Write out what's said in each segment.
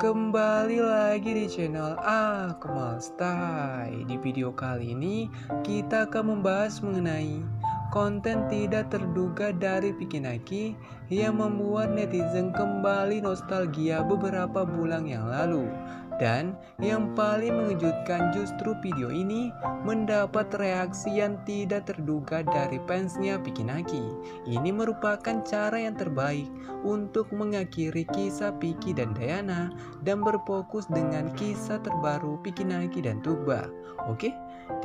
Kembali lagi di channel Akmal Style. Di video kali ini kita akan membahas mengenai konten tidak terduga dari Pikinaki yang membuat netizen kembali nostalgia beberapa bulan yang lalu. Dan yang paling mengejutkan justru video ini mendapat reaksi yang tidak terduga dari fansnya Pikinaki. Ini merupakan cara yang terbaik untuk mengakhiri kisah Piki dan Diana dan berfokus dengan kisah terbaru Pikinaki dan Tugba. Oke,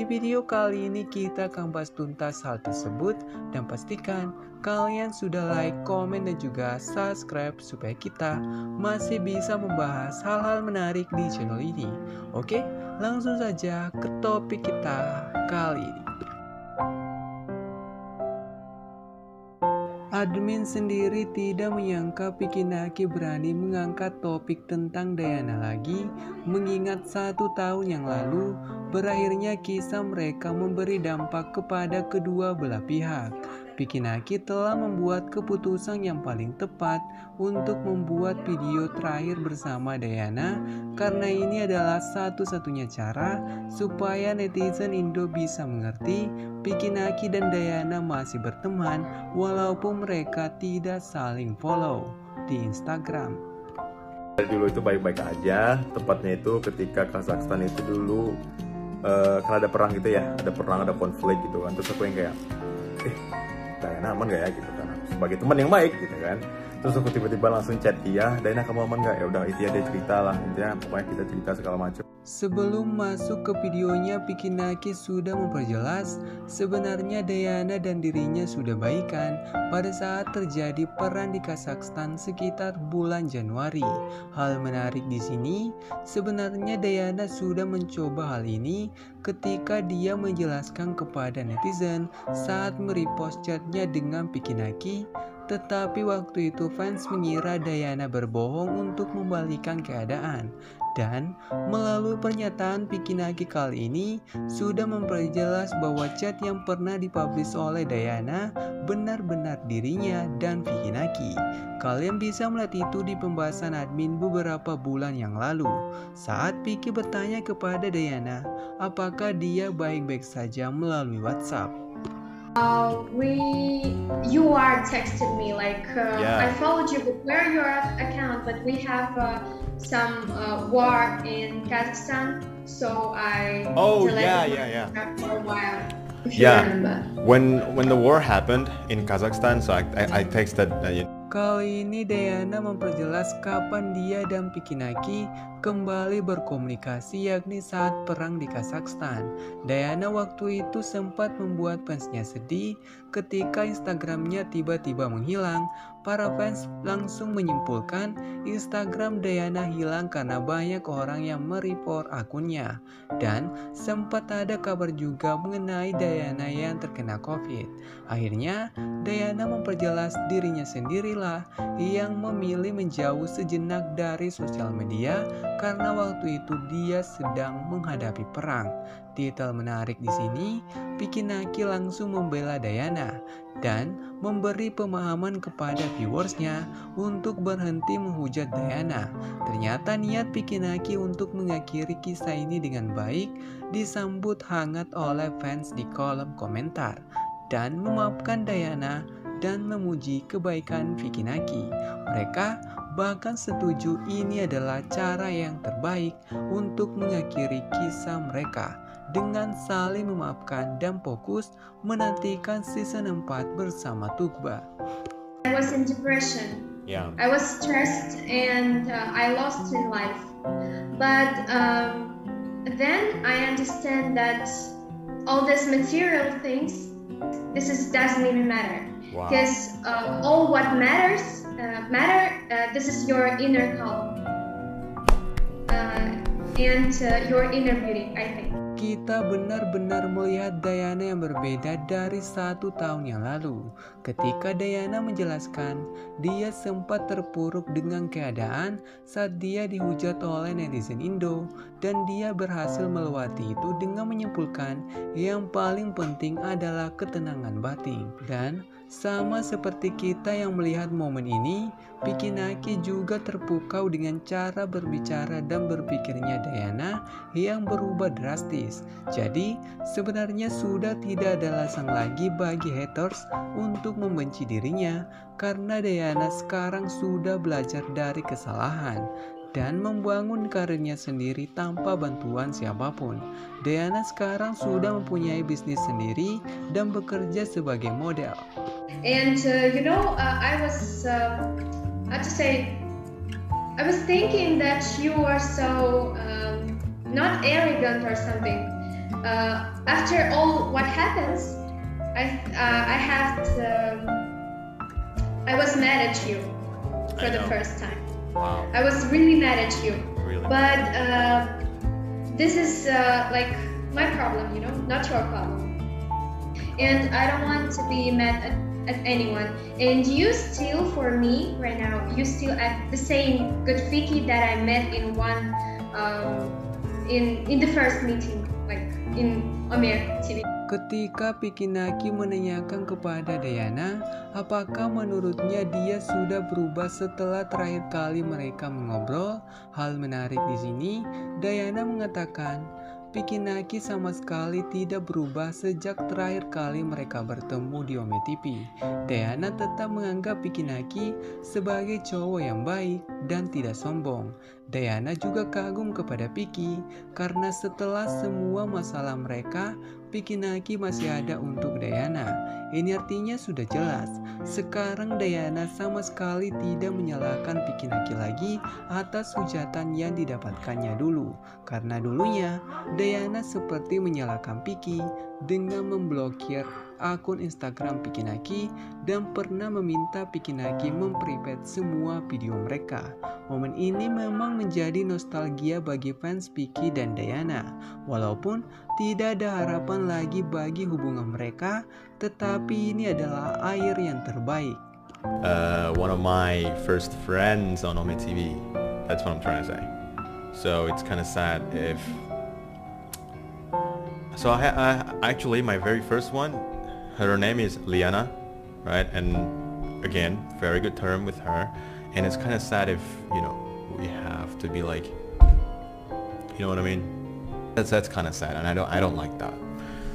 di video kali ini kita akan bahas tuntas hal tersebut dan pastikan kalian sudah like, komen, dan juga subscribe supaya kita masih bisa membahas hal-hal menarik di channel ini. Oke, langsung saja ke topik kita kali ini. Admin sendiri tidak menyangka Pikinaki berani mengangkat topik tentang Diana lagi, mengingat 1 tahun yang lalu berakhirnya kisah mereka memberi dampak kepada kedua belah pihak. Pikinaki telah membuat keputusan yang paling tepat untuk membuat video terakhir bersama Diana, karena ini adalah satu-satunya cara supaya netizen Indo bisa mengerti Pikinaki dan Diana masih berteman walaupun mereka tidak saling follow di Instagram. Dulu itu baik-baik aja, tepatnya itu ketika Kazakhstan itu dulu karena ada perang gitu ya, ada perang, ada konflik gitu kan. Terus aku yang kayak, Diana aman gak ya gitu kan, sebagai teman yang baik gitu kan. Terus aku tiba-tiba langsung chat dia, Diana kamu aman gak? Ya udah itu ya, dia cerita lah, intinya pokoknya kita cerita segala macam. Sebelum masuk ke videonya, Pikinaki sudah memperjelas sebenarnya Diana dan dirinya sudah baikan pada saat terjadi perang di Kazakhstan sekitar bulan Januari. Hal menarik di sini, sebenarnya Diana sudah mencoba hal ini ketika dia menjelaskan kepada netizen saat merepost chatnya dengan Pikinaki. Tetapi waktu itu fans mengira Diana berbohong untuk membalikan keadaan. Dan melalui pernyataan Pikinaki kali ini sudah memperjelas bahwa chat yang pernah dipublish oleh Diana benar-benar dirinya dan Pikinaki. Kalian bisa melihat itu di pembahasan admin beberapa bulan yang lalu saat Piki bertanya kepada Diana apakah dia baik-baik saja melalui WhatsApp. You are texted me like Yeah. I followed you, but where your account? But we have some war in Kazakhstan, so I Yeah. for a while. If you remember. When the war happened in Kazakhstan, so I texted. Kali ini Diana memperjelas kapan dia dan Pikinaki kembali berkomunikasi, yakni saat perang di Kazakhstan. Diana waktu itu sempat membuat fansnya sedih ketika Instagramnya tiba-tiba menghilang. Para fans langsung menyimpulkan Instagram Diana hilang karena banyak orang yang mereport akunnya. Dan sempat ada kabar juga mengenai Diana yang terkena COVID. Akhirnya Diana memperjelas dirinya sendirilah yang memilih menjauh sejenak dari sosial media karena waktu itu dia sedang menghadapi perang. Detail menarik di sini, Pikinaki langsung membela Diana dan memberi pemahaman kepada viewersnya untuk berhenti menghujat Diana. Ternyata niat Pikinaki untuk mengakhiri kisah ini dengan baik disambut hangat oleh fans di kolom komentar dan memaafkan Diana dan memuji kebaikan Pikinaki. Mereka bahkan setuju ini adalah cara yang terbaik untuk mengakhiri kisah mereka dengan saling memaafkan dan fokus menantikan season 4 bersama Tugba. I was in depression. Yeah. I was stressed and I lost in life. But then I understand that all these material things, doesn't even matter. Wow. Because all what matters, this is your inner calm and your inner beauty, I think. Kita benar-benar melihat Diana yang berbeda dari 1 tahun yang lalu. Ketika Diana menjelaskan, dia sempat terpuruk dengan keadaan saat dia dihujat oleh netizen Indo, dan dia berhasil melewati itu dengan menyimpulkan yang paling penting adalah ketenangan batin. Dan Sama seperti kita yang melihat momen ini, Vicky Naki juga terpukau dengan cara berbicara dan berpikirnya Diana yang berubah drastis. Jadi, sebenarnya sudah tidak ada alasan lagi bagi haters untuk membenci dirinya, karena Diana sekarang sudah belajar dari kesalahan dan membangun karirnya sendiri tanpa bantuan siapapun. Diana sekarang sudah mempunyai bisnis sendiri dan bekerja sebagai model. And I was thinking that you are so not arrogant or something. After all what happens, I was mad at you for the first time. Wow. I was really mad at you. Really? But this is like my problem, not your problem. And I don't want to be mad at anyone. And you still, for me right now, you still act the same good Vicky that I met in in the first meeting, like in Amer TV. Ketika Vicky Naki menanyakan kepada Diana apakah menurutnya dia sudah berubah setelah terakhir kali mereka mengobrol, hal menarik di sini, Diana mengatakan Vicky Naki sama sekali tidak berubah sejak terakhir kali mereka bertemu di Ome TV. Diana tetap menganggap Vicky Naki sebagai cowok yang baik dan tidak sombong. Diana juga kagum kepada Vicky karena setelah semua masalah mereka, Vicky Naki masih ada untuk Diana. Ini artinya sudah jelas, sekarang Diana sama sekali tidak menyalahkan Vicky Naki lagi atas hujatan yang didapatkannya dulu. Karena dulunya, Diana seperti menyalahkan Vicky dengan memblokir akun Instagram Vicky Naki dan pernah meminta Vicky Naki memprivate semua video mereka. Momen ini memang menjadi nostalgia bagi fans Vicky dan Diana. Walaupun tidak ada harapan lagi bagi hubungan mereka, tetapi ini adalah air yang terbaik. One of my first friends on Ome TV. That's what I'm trying to say. So it's kind of sad if. So I actually my very first one, her name is Liana, right? And again, very good term with her. And it's kind of sad if we have to be like, you know what I mean? That's kind of sad, and I don't like that.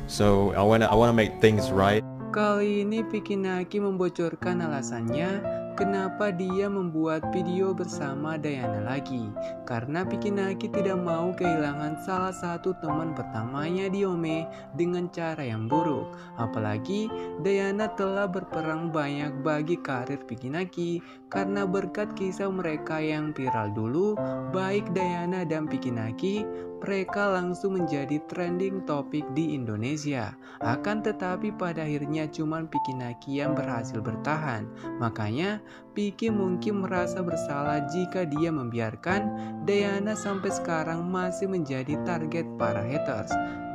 So I wanna make things right. Kali ini Vicky Naki membocorkan alasannya kenapa dia membuat video bersama Diana lagi. Karena Vicky Naki tidak mau kehilangan salah satu teman pertamanya di Ome dengan cara yang buruk. Apalagi Diana telah berperang banyak bagi karir Vicky Naki karena berkat kisah mereka yang viral dulu, baik Diana dan Vicky Naki, mereka langsung menjadi trending topik di Indonesia. Akan tetapi pada akhirnya cuma Vicky Naki yang berhasil bertahan. Makanya Vicky mungkin merasa bersalah jika dia membiarkan Diana sampai sekarang masih menjadi target para haters.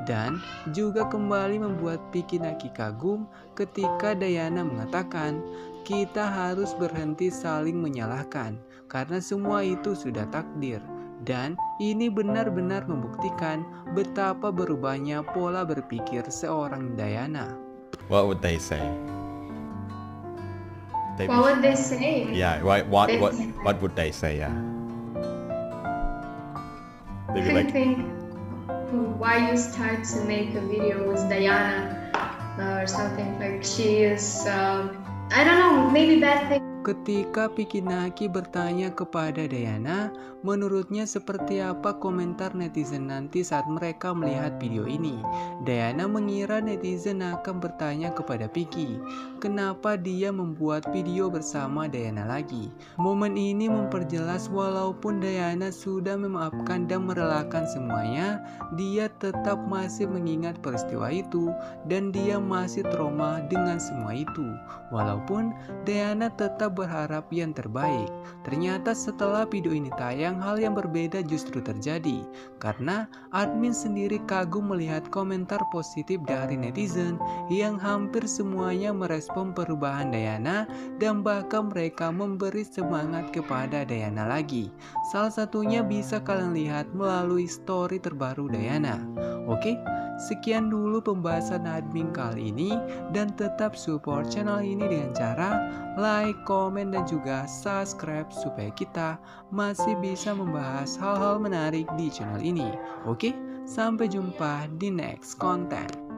Dan juga kembali membuat Vicky Naki kagum ketika Diana mengatakan kita harus berhenti saling menyalahkan karena semua itu sudah takdir. Dan ini benar-benar membuktikan betapa berubahnya pola berpikir seorang Diana. What would they say? What would they say? Yeah, what would they say? Yeah. They'd be I like, think why you start to make a video with Diana or something, like she is I don't know, maybe bad thing. Ketika Vicky Naki bertanya kepada Diana, menurutnya seperti apa komentar netizen nanti saat mereka melihat video ini. Diana mengira netizen akan bertanya kepada Vicky, kenapa dia membuat video bersama Diana lagi. Momen ini memperjelas walaupun Diana sudah memaafkan dan merelakan semuanya, dia tetap masih mengingat peristiwa itu dan dia masih trauma dengan semua itu. Walaupun Diana tetap berharap yang terbaik. Ternyata setelah video ini tayang, hal yang berbeda justru terjadi karena admin sendiri kagum melihat komentar positif dari netizen yang hampir semuanya merespon perubahan Diana dan bahkan mereka memberi semangat kepada Diana lagi. Salah satunya bisa kalian lihat melalui story terbaru Diana. Oke, Sekian dulu pembahasan admin kali ini, dan tetap support channel ini dengan cara like, komen, dan juga subscribe supaya kita masih bisa membahas hal-hal menarik di channel ini. Oke, sampai jumpa di next konten.